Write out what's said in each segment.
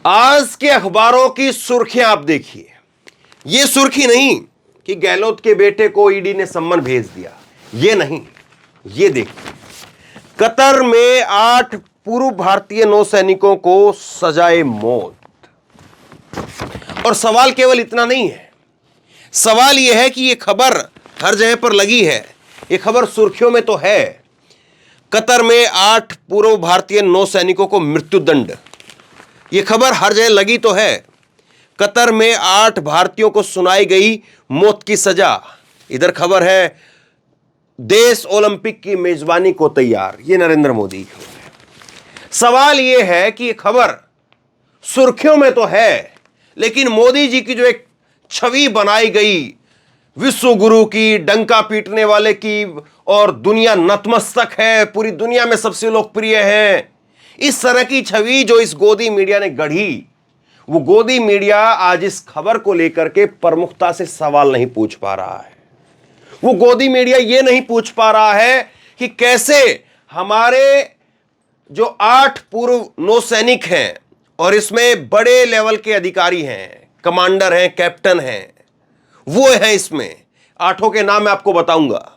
आज के अखबारों की सुर्खियां आप देखिए। ये सुर्खी नहीं कि गहलोत के बेटे को ईडी ने सम्मन भेज दिया, ये नहीं। ये देखिए, कतर में 8 पूर्व भारतीय नौसैनिकों को सजाए मौत। और सवाल केवल इतना नहीं है, सवाल यह है कि यह खबर हर जगह पर लगी है, यह खबर सुर्खियों में तो है। कतर में 8 पूर्व भारतीय नौसैनिकों को मृत्युदंड, यह खबर हर जगह लगी तो है। कतर में 8 भारतीयों को सुनाई गई मौत की सजा। इधर खबर है देश ओलंपिक की मेजबानी को तैयार, ये नरेंद्र मोदी की खबर है। सवाल यह है कि यह खबर सुर्खियों में तो है, लेकिन मोदी जी की जो एक छवि बनाई गई विश्व गुरु की, डंका पीटने वाले की, और दुनिया नतमस्तक है, पूरी दुनिया में सबसे लोकप्रिय है, इस तरह की छवि जो इस गोदी मीडिया ने गढ़ी, वो गोदी मीडिया आज इस खबर को लेकर के प्रमुखता से सवाल नहीं पूछ पा रहा है। वो गोदी मीडिया ये नहीं पूछ पा रहा है कि कैसे हमारे जो 8 पूर्व नौसैनिक हैं, और इसमें बड़े लेवल के अधिकारी हैं, कमांडर हैं, कैप्टन हैं, वो हैं इसमें 8 के नाम मैं आपको बताऊंगा।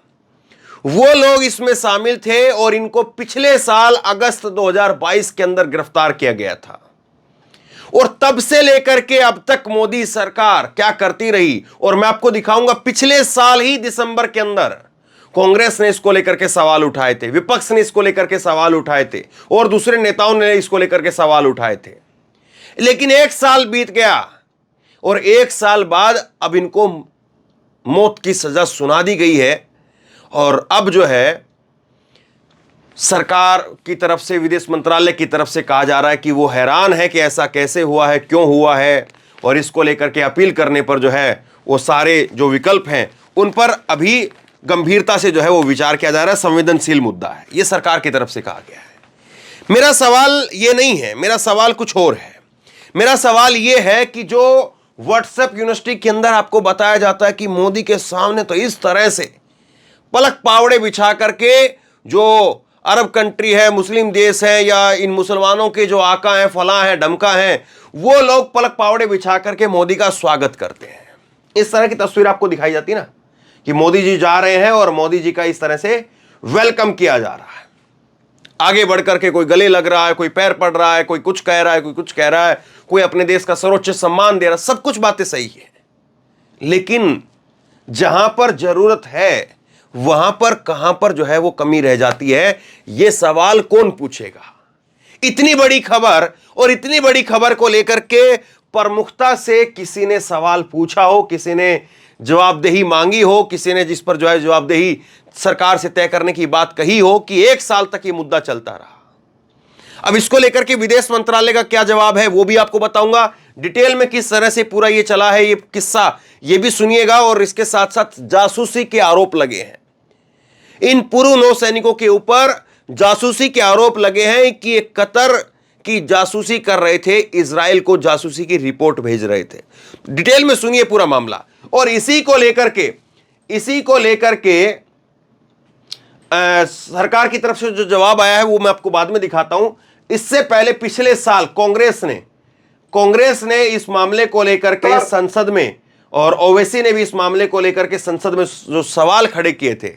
वो लोग इसमें शामिल थे और इनको पिछले साल अगस्त 2022 के अंदर गिरफ्तार किया गया था। और तब से लेकर के अब तक मोदी सरकार क्या करती रही, और मैं आपको दिखाऊंगा। पिछले साल ही दिसंबर के अंदर कांग्रेस ने इसको लेकर के सवाल उठाए थे, विपक्ष ने इसको लेकर के सवाल उठाए थे, और दूसरे नेताओं ने इसको लेकर के सवाल उठाए थे। लेकिन 1 साल बीत गया और 1 साल बाद अब इनको मौत की सजा सुना दी गई है। और अब जो है सरकार की तरफ से, विदेश मंत्रालय की तरफ से कहा जा रहा है कि वो हैरान है कि ऐसा कैसे हुआ है, क्यों हुआ है, और इसको लेकर के अपील करने पर जो है वो सारे जो विकल्प हैं उन पर अभी गंभीरता से जो है वो विचार किया जा रहा है। संवेदनशील मुद्दा है, ये सरकार की तरफ से कहा गया है। मेरा सवाल ये नहीं है, मेरा सवाल कुछ और है। मेरा सवाल ये है कि जो व्हाट्सएप यूनिवर्सिटी के अंदर आपको बताया जाता है कि मोदी के सामने तो इस तरह से पलक पावड़े बिछा करके जो अरब कंट्री है, मुस्लिम देश है, या इन मुसलमानों के जो आका हैं, फलां हैं, ढमका हैं, वो लोग पलक पावड़े बिछा करके मोदी का स्वागत करते हैं। इस तरह की तस्वीर आपको दिखाई जाती ना, कि मोदी जी जा रहे हैं और मोदी जी का इस तरह से वेलकम किया जा रहा है। आगे बढ़कर के कोई गले लग रहा है, कोई पैर पड़ रहा है, कोई कुछ कह रहा है, कोई कुछ कह रहा है, कोई अपने देश का सर्वोच्च सम्मान दे रहा है। सब कुछ बातें सही है, लेकिन जहां पर जरूरत है वहां पर कहां पर जो है वो कमी रह जाती है, ये सवाल कौन पूछेगा। इतनी बड़ी खबर, और इतनी बड़ी खबर को लेकर के प्रमुखता से किसी ने सवाल पूछा हो, किसी ने जवाबदेही मांगी हो, किसी ने जिस पर जो है जवाबदेही सरकार से तय करने की बात कही हो, कि 1 साल तक ये मुद्दा चलता रहा। अब इसको लेकर के विदेश मंत्रालय का क्या जवाब है वो भी आपको बताऊंगा डिटेल में, किस तरह से पूरा ये चला है ये किस्सा, ये भी सुनिएगा। और इसके साथ साथ जासूसी के आरोप लगे हैं, इन पूर्व नौसैनिकों के ऊपर जासूसी के आरोप लगे हैं कि ये कतर की जासूसी कर रहे थे, इजराइल को जासूसी की रिपोर्ट भेज रहे थे। डिटेल में सुनिए पूरा मामला। और इसी को लेकर के सरकार की तरफ से जो जवाब आया है वो मैं आपको बाद में दिखाता हूं। इससे पहले पिछले साल कांग्रेस ने इस मामले को लेकर के संसद में, और ओवैसी ने भी इस मामले को लेकर के संसद में जो सवाल खड़े किए थे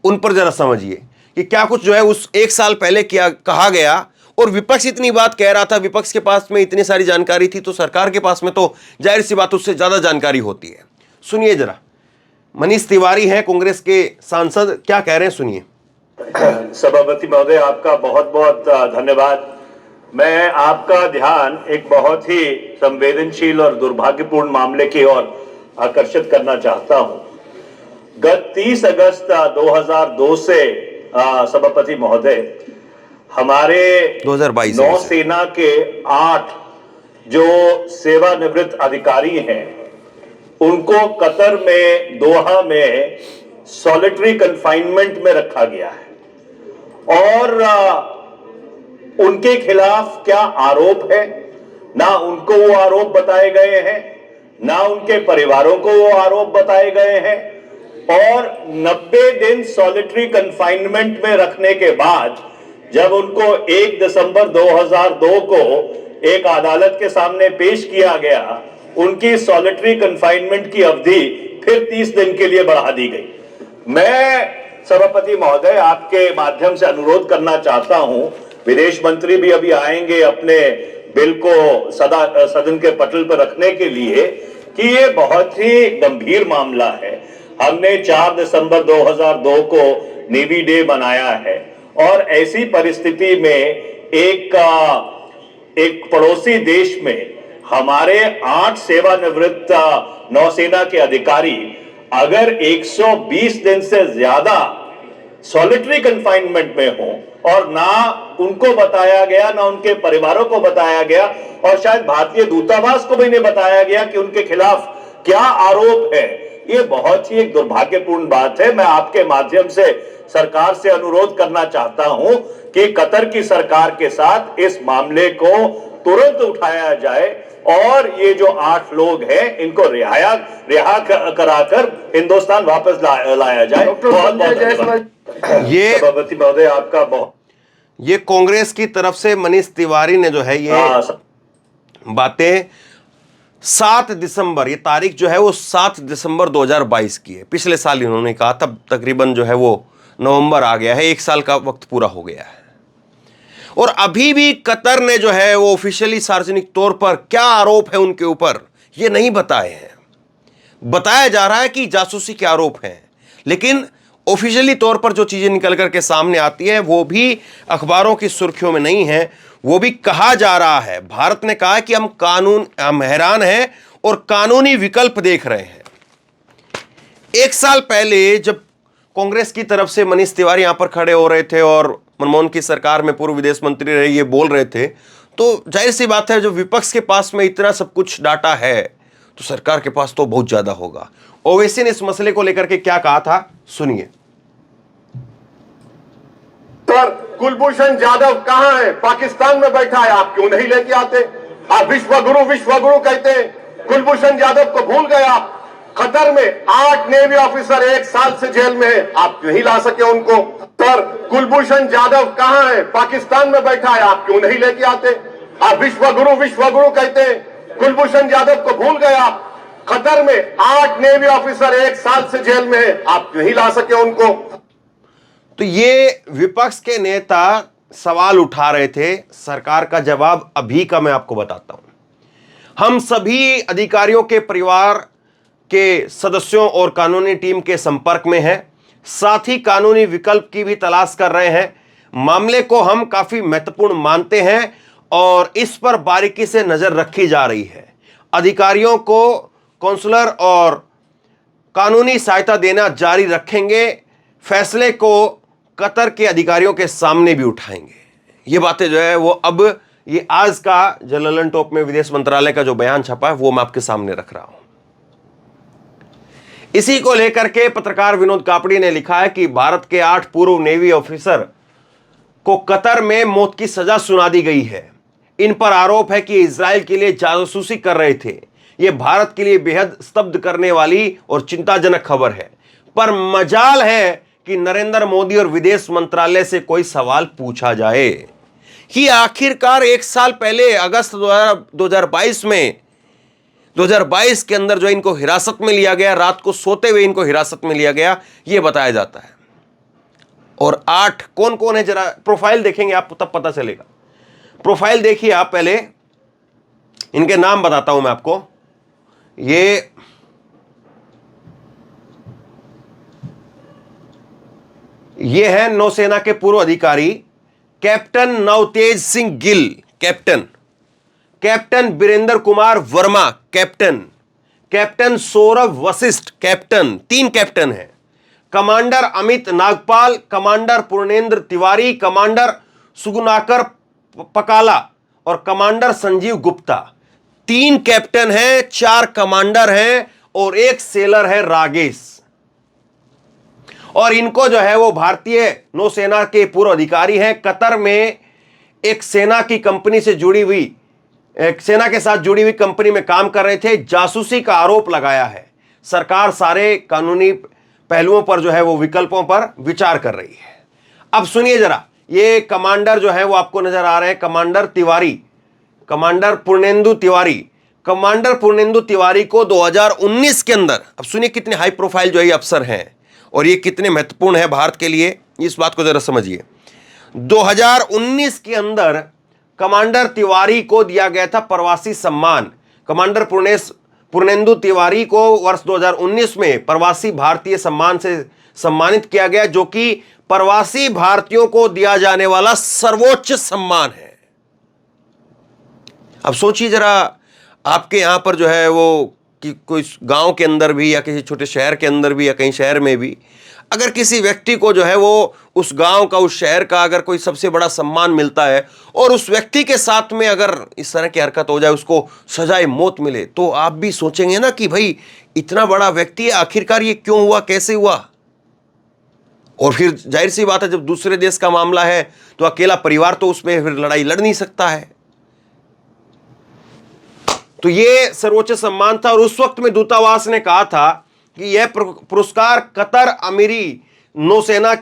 उन पर जरा समझिए कि क्या कुछ जो है उस 1 साल पहले कहा गया। और विपक्ष इतनी बात कह रहा था, विपक्ष के पास में इतनी सारी जानकारी थी, तो सरकार के पास में तो जाहिर सी बात उससे ज्यादा जानकारी होती है। सुनिए जरा, मनीष तिवारी हैं कांग्रेस के सांसद, क्या कह रहे हैं सुनिए। सभापति महोदय, आपका बहुत बहुत धन्यवाद। मैं आपका ध्यान एक बहुत ही संवेदनशील और दुर्भाग्यपूर्ण मामले की ओर आकर्षित करना चाहता हूं। गत 30 अगस्त 2002 से सभापति महोदय, हमारे 2022 नौसेना के 8 जो सेवानिवृत्त अधिकारी हैं, उनको कतर में, दोहा में सॉलिटरी कन्फाइनमेंट में रखा गया है। और उनके खिलाफ क्या आरोप है, ना उनको वो आरोप बताए गए हैं, ना उनके परिवारों को वो आरोप बताए गए हैं। और 90 दिन सॉलिटरी कन्फाइनमेंट में रखने के बाद जब उनको 1 दिसंबर 2002 को एक अदालत के सामने पेश किया गया, उनकी सॉलिटरी कन्फाइनमेंट की अवधि फिर 30 दिन के लिए बढ़ा दी गई। मैं सभापति महोदय आपके माध्यम से अनुरोध करना चाहता हूं, विदेश मंत्री भी अभी आएंगे अपने बिल को सदन के पटल पर रखने के लिए, कि ये बहुत ही गंभीर मामला है। हमने 4 दिसंबर 2002 को नेवी डे मनाया है और ऐसी परिस्थिति में एक पड़ोसी देश में हमारे 8 सेवानिवृत्त नौसेना के अधिकारी अगर 120 दिन से ज्यादा सॉलिटरी कन्फाइनमेंट में हो और ना उनको बताया गया, ना उनके परिवारों को बताया गया, और शायद भारतीय दूतावास को भी नहीं बताया गया कि उनके खिलाफ क्या आरोप है, ये बहुत ही एक दुर्भाग्यपूर्ण बात है। मैं आपके माध्यम से सरकार से अनुरोध करना चाहता हूं कि कतर की सरकार के साथ इस मामले को तुरंत उठाया जाए और ये जो 8 लोग हैं इनको रिहा कराकर हिंदुस्तान वापस लाया जाए। ये सभापति महोदय आपका बहुत, ये कांग्रेस की तरफ से मनीष तिवारी ने जो है ये बातें 7 दिसंबर, ये तारीख जो है वो 7 दिसंबर 2022 की है। पिछले साल इन्होंने कहा, तब तकरीबन जो है वो नवंबर आ गया है, 1 साल का वक्त पूरा हो गया है। और अभी भी कतर ने जो है वो ऑफिशियली सार्वजनिक तौर पर क्या आरोप है उनके ऊपर ये नहीं बताए हैं। बताया जा रहा है कि जासूसी के आरोप हैं, लेकिन ऑफिशियली तौर पर जो चीजें निकल करके सामने आती है वो भी अखबारों की सुर्खियों में नहीं है। वो भी कहा जा रहा है, भारत ने कहा कि हम हैरान हैं और कानूनी विकल्प देख रहे हैं। 1 साल पहले जब कांग्रेस की तरफ से मनीष तिवारी यहां पर खड़े हो रहे थे और मनमोहन की सरकार में पूर्व विदेश मंत्री रहे, ये बोल रहे थे, तो जाहिर सी बात है जो विपक्ष के पास में इतना सब कुछ डाटा है तो सरकार के पास तो बहुत ज्यादा होगा। ओवैसी ने इस मसले को लेकर के क्या कहा था, सुनिए। सर, कुलभूषण जाधव कहां है? पाकिस्तान में बैठा है, आप क्यों नहीं लेके आते? आप विश्वगुरु कहते हैं, कुलभूषण जाधव को भूल गए आप? कतर में 8 नेवी ऑफिसर 1 साल से जेल में है, आप नहीं ला सके उनको। सर, कुलभूषण जाधव कहां है? पाकिस्तान में बैठा है, आप क्यों नहीं लेके आते? आप विश्वगुरु कहते हैं, कुलभूषण जाधव को भूल गए आप? कतर में 8 नेवी ऑफिसर 1 साल से जेल में है, आप नहीं ला सके उनको। तो ये विपक्ष के नेता सवाल उठा रहे थे, सरकार का जवाब अभी का मैं आपको बताता हूं। हम सभी अधिकारियों के परिवार के सदस्यों और कानूनी टीम के संपर्क में हैं, साथ ही कानूनी विकल्प की भी तलाश कर रहे हैं। मामले को हम काफी महत्वपूर्ण मानते हैं और इस पर बारीकी से नजर रखी जा रही है। अधिकारियों को काउंसलर और कानूनी सहायता देना जारी रखेंगे, फैसले को कतर के अधिकारियों के सामने भी उठाएंगे। ये बातें जो है वो अब ये आज का जो ललन टॉप में विदेश मंत्रालय का जो बयान छपा है वो मैं आपके सामने रख रहा हूं। इसी को लेकर के पत्रकार विनोद कापड़ी ने लिखा है कि भारत के 8 पूर्व नेवी ऑफिसर को कतर में मौत की सजा सुना दी गई है। इन पर आरोप है कि इजराइल के लिए जासूसी कर रहे थे। यह भारत के लिए बेहद स्तब्ध करने वाली और चिंताजनक खबर है, पर मजाल है कि नरेंद्र मोदी और विदेश मंत्रालय से कोई सवाल पूछा जाए कि आखिरकार 1 साल पहले अगस्त 2022 के अंदर जो इनको हिरासत में लिया गया, रात को सोते हुए इनको हिरासत में लिया गया, यह बताया जाता है। और 8 कौन कौन है, जरा प्रोफाइल देखेंगे आप तब पता चलेगा। प्रोफाइल देखिए आप, पहले इनके नाम बताता हूं मैं आपको। ये है नौसेना के पूर्व अधिकारी captain Navtej Singh Gill, captain Birendra Kumar Verma, captain Saurabh Vashisht, 3 captain हैं। Commander Amit Nagpal, commander Purnendu Tiwari, commander Sugunakar Pakala और कमांडर संजीव गुप्ता। 3 कैप्टन हैं, 4 कमांडर हैं और 1 सेलर है रागेश। और इनको जो है वो भारतीय नौसेना के पूर्व अधिकारी हैं। कतर में एक सेना की कंपनी से जुड़ी हुई, एक सेना के साथ जुड़ी हुई कंपनी में काम कर रहे थे। जासूसी का आरोप लगाया है। सरकार सारे कानूनी पहलुओं पर जो है वो विकल्पों पर विचार कर रही है। अब सुनिए जरा, ये कमांडर जो है वो आपको नजर आ रहे हैं, कमांडर तिवारी, कमांडर पूर्णेंदु तिवारी को 2019 के अंदर, अब सुनिए कितने हाई प्रोफाइल जो है अफसर हैं और ये कितने महत्वपूर्ण है भारत के लिए, इस बात को जरा समझिए। 2019 के अंदर कमांडर तिवारी को दिया गया था प्रवासी सम्मान। कमांडर पूर्णेंदु तिवारी को वर्ष 2019 में प्रवासी भारतीय सम्मान से सम्मानित किया गया, जो कि प्रवासी भारतीयों को दिया जाने वाला सर्वोच्च सम्मान है। अब सोचिए जरा, आपके यहां पर जो है वो कि कोई गांव के अंदर भी या किसी छोटे शहर के अंदर भी या कहीं शहर में भी अगर किसी व्यक्ति को जो है वो उस गांव का, उस शहर का अगर कोई सबसे बड़ा सम्मान मिलता है और उस व्यक्ति के साथ में अगर इस तरह की हरकत हो जाए, उसको सजाए मौत मिले, तो आप भी सोचेंगे ना कि भाई इतना बड़ा व्यक्ति है, आखिरकार ये क्यों हुआ, कैसे हुआ। और फिर जाहिर सी बात है, जब दूसरे देश का मामला है तो अकेला परिवार तो उसमें फिर लड़ाई लड़ नहीं सकता है। तो ये सर्वोच्च सम्मान था और उस वक्त में दूतावास ने कहा था कि यह पुरस्कार कतर अमीरी नौसेना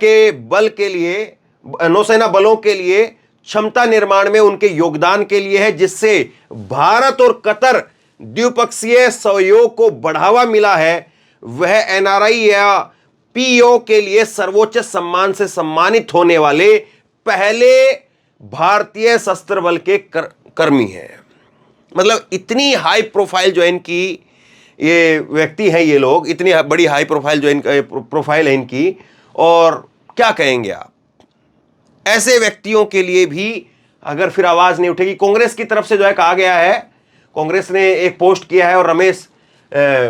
बलों के लिए क्षमता निर्माण में उनके योगदान के लिए है, जिससे भारत और कतर द्विपक्षीय सहयोग को बढ़ावा मिला है। वह एनआरआई या पीओ के लिए सर्वोच्च सम्मान से सम्मानित होने वाले पहले भारतीय सशस्त्र बल के कर्मी हैं। मतलब इतनी हाई प्रोफाइल जो इनकी ये व्यक्ति हैं, ये लोग इतनी बड़ी हाई प्रोफाइल जो इनका प्रोफाइल है इनकी, और क्या कहेंगे आप ऐसे व्यक्तियों के लिए भी अगर फिर आवाज नहीं उठेगी। कांग्रेस की तरफ से जो है कहा गया है, कांग्रेस ने एक पोस्ट किया है और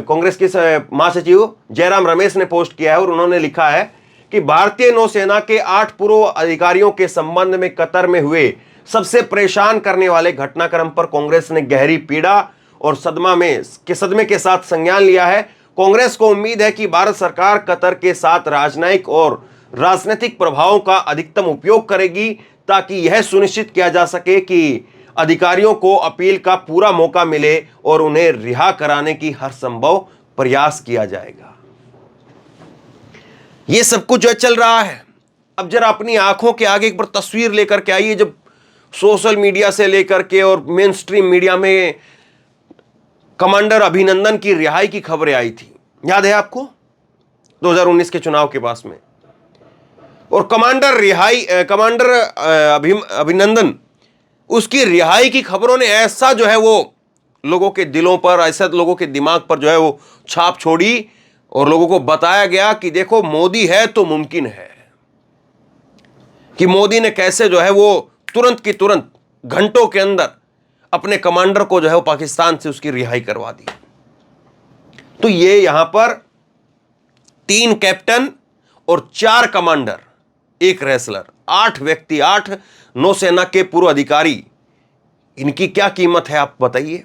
कांग्रेस के महासचिव जयराम रमेश ने पोस्ट किया है और उन्होंने लिखा है कि भारतीय नौसेना के 8 पूर्व अधिकारियों के संबंध में कतर में हुए सबसे परेशान करने वाले घटनाक्रम पर कांग्रेस ने गहरी पीड़ा और सदमे के साथ संज्ञान लिया है। कांग्रेस को उम्मीद है कि भारत सरकार कतर के साथ राजनीतिक प्रभावों का अधिकतम उपयोग करेगी ताकि यह सुनिश्चित किया जा सके कि अधिकारियों को अपील का पूरा मौका मिले और उन्हें रिहा कराने की हर संभव प्रयास किया जाएगा। यह सब कुछ जो चल रहा है, अब जरा अपनी आंखों के आगे एक बार तस्वीर लेकर के आइए। जब सोशल मीडिया से लेकर के और मेन स्ट्रीम मीडिया में कमांडर अभिनंदन की रिहाई की खबरें आई थी, याद है आपको, 2019 के चुनाव के पास में, और कमांडर अभिनंदन उसकी रिहाई की खबरों ने ऐसा जो है वो लोगों के दिलों पर, ऐसा लोगों के दिमाग पर जो है वो छाप छोड़ी और लोगों को बताया गया कि देखो मोदी है तो मुमकिन है, कि मोदी ने कैसे जो है वो तुरंत की तुरंत घंटों के अंदर अपने कमांडर को जो है वो पाकिस्तान से उसकी रिहाई करवा दी। तो ये यहां पर 3 कैप्टन और 4 कमांडर, 1 रेसलर, 8 व्यक्ति, 8 नौसेना के पूर्व अधिकारी, इनकी क्या कीमत है आप बताइए,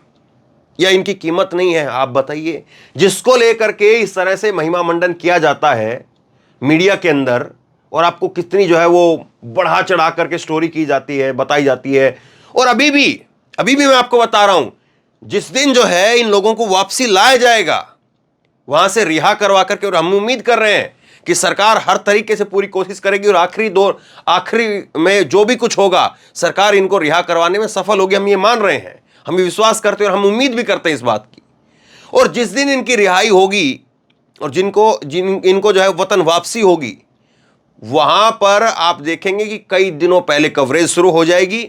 या इनकी कीमत नहीं है आप बताइए, जिसको लेकर के इस तरह से महिमा मंडन किया जाता है मीडिया के अंदर, और आपको कितनी जो है वो बढ़ा चढ़ा करके स्टोरी की जाती है, बताई जाती है। और अभी भी मैं आपको बता रहा हूं, जिस दिन जो है इन लोगों को वापसी लाया जाएगा, वहां से रिहा करवा करके, और हम उम्मीद कर रहे हैं कि सरकार हर तरीके से पूरी कोशिश करेगी और आखिरी में जो भी कुछ होगा सरकार इनको रिहा करवाने में सफल होगी। हम ये मान रहे हैं, हम ये विश्वास करते हैं और हम उम्मीद भी करते हैं इस बात की। और जिस दिन इनकी रिहाई होगी और इनको जो है वतन वापसी होगी, वहां पर आप देखेंगे कि कई दिनों पहले कवरेज शुरू हो जाएगी,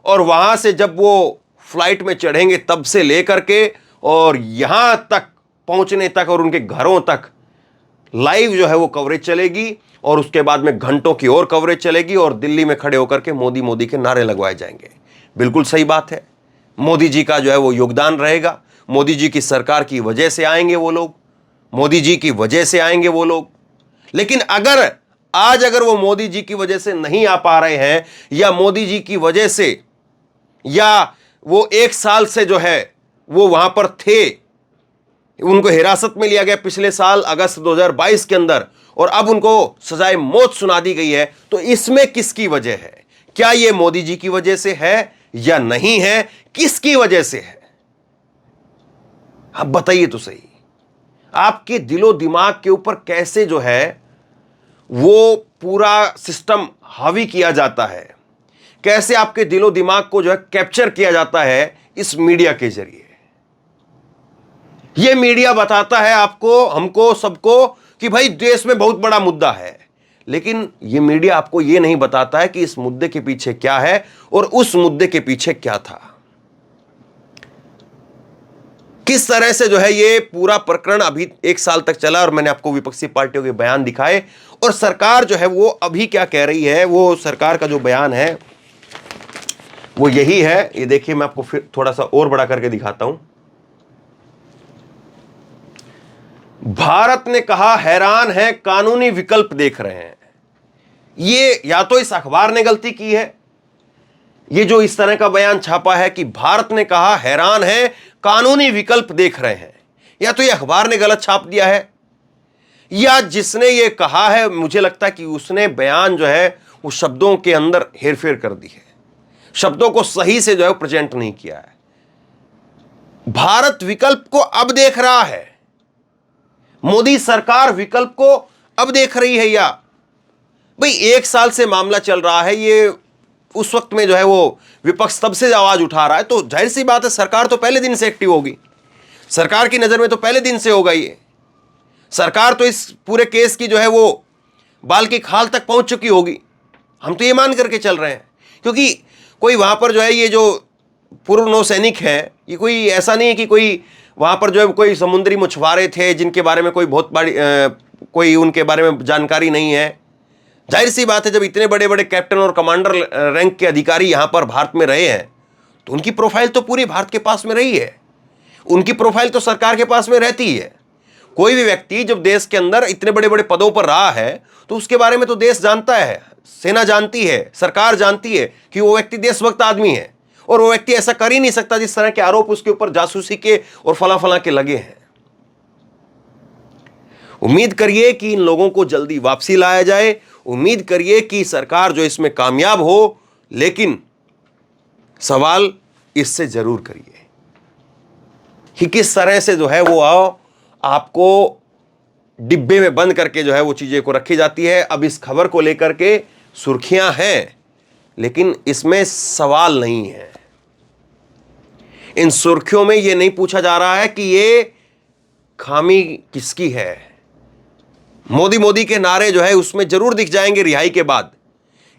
और वहां से जब वो फ्लाइट में चढ़ेंगे तब से लेकर के और यहां तक पहुंचने तक और उनके घरों तक लाइव जो है वो कवरेज चलेगी, और उसके बाद में घंटों की और कवरेज चलेगी और दिल्ली में खड़े होकर के मोदी मोदी के नारे लगवाए जाएंगे। बिल्कुल सही बात है, मोदी जी का जो है वो योगदान रहेगा, मोदी जी की सरकार की वजह से आएंगे वो लोग, मोदी जी की वजह से आएंगे वो लोग। लेकिन अगर वो मोदी जी की वजह से नहीं आ पा रहे हैं, या मोदी जी की वजह से, या वो 1 साल से जो है वो वहां पर थे, उनको हिरासत में लिया गया पिछले साल अगस्त 2022 के अंदर, और अब उनको सजाए मौत सुना दी गई है, तो इसमें किसकी वजह है? क्या ये मोदी जी की वजह से है या नहीं है? किसकी वजह से है? आप बताइए तो सही, आपके दिलो दिमाग के ऊपर कैसे जो है वो पूरा सिस्टम हावी किया जाता है कैसे आपके दिलो दिमाग को जो है कैप्चर किया जाता है इस मीडिया के जरिए। यह मीडिया बताता है आपको, हमको, सबको कि भाई देश में बहुत बड़ा मुद्दा है, लेकिन यह मीडिया आपको यह नहीं बताता है कि इस मुद्दे के पीछे क्या है और उस मुद्दे के पीछे क्या था। किस तरह से जो है ये पूरा प्रकरण अभी 1 साल तक चला और मैंने आपको विपक्षी पार्टियों के बयान दिखाए और सरकार जो है वो अभी क्या कह रही है। वो सरकार का जो बयान है वो यही है। ये देखिए, मैं आपको फिर थोड़ा सा और बड़ा करके दिखाता हूं। भारत ने कहा हैरान है, कानूनी विकल्प देख रहे हैं। ये या तो इस अखबार ने गलती की है, ये जो इस तरह का बयान छापा है कि भारत ने कहा हैरान है, कानूनी विकल्प देख रहे हैं, या तो ये अखबार ने गलत छाप दिया है, या जिसने ये कहा है मुझे लगता है कि उसने बयान जो है वो शब्दों के अंदर हेरफेर कर दी है, शब्दों को सही से जो है प्रेजेंट नहीं किया है। भारत विकल्प को अब देख रहा है, मोदी सरकार विकल्प को अब देख रही है। या भाई 1 साल से मामला चल रहा है, ये उस वक्त में जो है वो विपक्ष तब से आवाज उठा रहा है, तो जाहिर सी बात है सरकार तो पहले दिन से एक्टिव होगी, सरकार की नजर में तो पहले दिन से होगा। ये सरकार तो इस पूरे केस की जो है वो बाल की खाल तक पहुंच चुकी होगी, हम तो ये मान करके चल रहे हैं। क्योंकि कोई वहां पर जो है ये जो पूर्व नौसैनिक है, ये कोई ऐसा नहीं है कि कोई वहां पर जो है कोई समुद्री मछुआरे थे जिनके बारे में कोई बहुत बड़ी कोई उनके बारे में जानकारी नहीं है। जाहिर सी बात है, जब इतने बड़े बड़े कैप्टन और कमांडर रैंक के अधिकारी यहां पर भारत में रहे हैं तो उनकी प्रोफाइल तो पूरी भारत के पास में रही है, उनकी प्रोफाइल तो सरकार के पास में रहती है। कोई भी व्यक्ति जब देश के अंदर इतने बड़े बड़े पदों पर रहा है तो उसके बारे में तो देश जानता है, सेना जानती है, सरकार जानती है कि वो व्यक्ति देशभक्त आदमी है, और वो व्यक्ति ऐसा कर ही नहीं सकता जिस तरह के आरोप उसके ऊपर जासूसी के और फला फला के लगे हैं। उम्मीद करिए कि इन लोगों को जल्दी वापसी लाया जाए, उम्मीद करिए कि सरकार जो इसमें कामयाब हो, लेकिन सवाल इससे जरूर करिए कि किस तरह से जो है वो आपको डिब्बे में बंद करके जो है वो चीजें को रखी जाती है। अब इस खबर को लेकर के सुर्खियां हैं, लेकिन इसमें सवाल नहीं है। इन सुर्खियों में यह नहीं पूछा जा रहा है कि ये खामी किसकी है। मोदी के नारे जो है उसमें जरूर दिख जाएंगे रिहाई के बाद,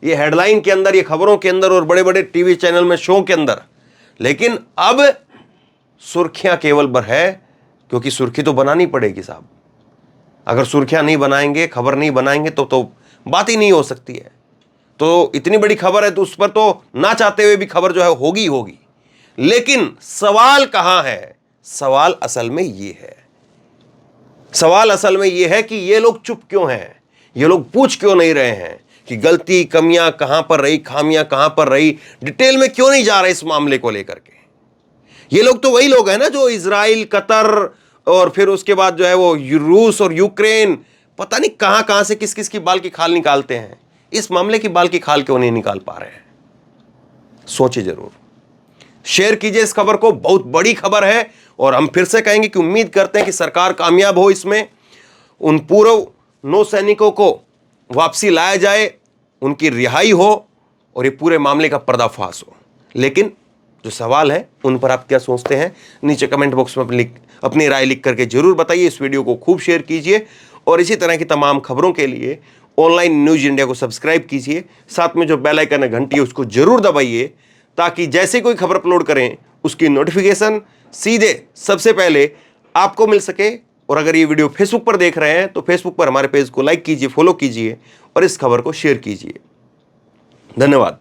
ये हेडलाइन के अंदर, ये खबरों के अंदर और बड़े बड़े टीवी चैनल में, शो के अंदर, लेकिन अब सुर्खियां केवल भर है, क्योंकि सुर्खी तो बनानी पड़ेगी साहब। अगर सुर्खियां नहीं बनाएंगे, खबर नहीं बनाएंगे तो बात ही नहीं हो सकती है। तो इतनी बड़ी खबर है तो उस पर तो ना चाहते हुए भी खबर जो है होगी। लेकिन सवाल कहां है? सवाल असल में ये है, सवाल असल में यह है कि ये लोग चुप क्यों हैं, ये लोग पूछ क्यों नहीं रहे हैं कि गलती कमियां कहां पर रही, खामियां कहां पर रही, डिटेल में क्यों नहीं जा रहे इस मामले को लेकर के। ये लोग तो वही लोग हैं ना जो इजराइल, कतर और फिर उसके बाद जो है वो रूस और यूक्रेन, पता नहीं कहां कहां से किस किस की बाल की खाल निकालते हैं। इस मामले की बाल की खाल क्यों नहीं निकाल पा रहे हैं? सोचिए जरूर, शेयर कीजिए इस खबर को, बहुत बड़ी खबर है। और हम फिर से कहेंगे कि उम्मीद करते हैं कि सरकार कामयाब हो इसमें, उन पूर्व नौसैनिकों को वापसी लाया जाए, उनकी रिहाई हो और ये पूरे मामले का पर्दाफाश हो। लेकिन जो सवाल है उन पर आप क्या सोचते हैं, नीचे कमेंट बॉक्स में अपनी राय लिख करके जरूर बताइए। इस वीडियो को खूब शेयर कीजिए और इसी तरह की तमाम खबरों के लिए ऑनलाइन न्यूज इंडिया को सब्सक्राइब कीजिए। साथ में जो बेल आइकन है, घंटी है, उसको जरूर दबाइए ताकि जैसे कोई खबर अपलोड करें उसकी नोटिफिकेशन सीधे सबसे पहले आपको मिल सके। और अगर ये वीडियो फेसबुक पर देख रहे हैं तो फेसबुक पर हमारे पेज को लाइक कीजिए, फॉलो कीजिए और इस खबर को शेयर कीजिए। धन्यवाद।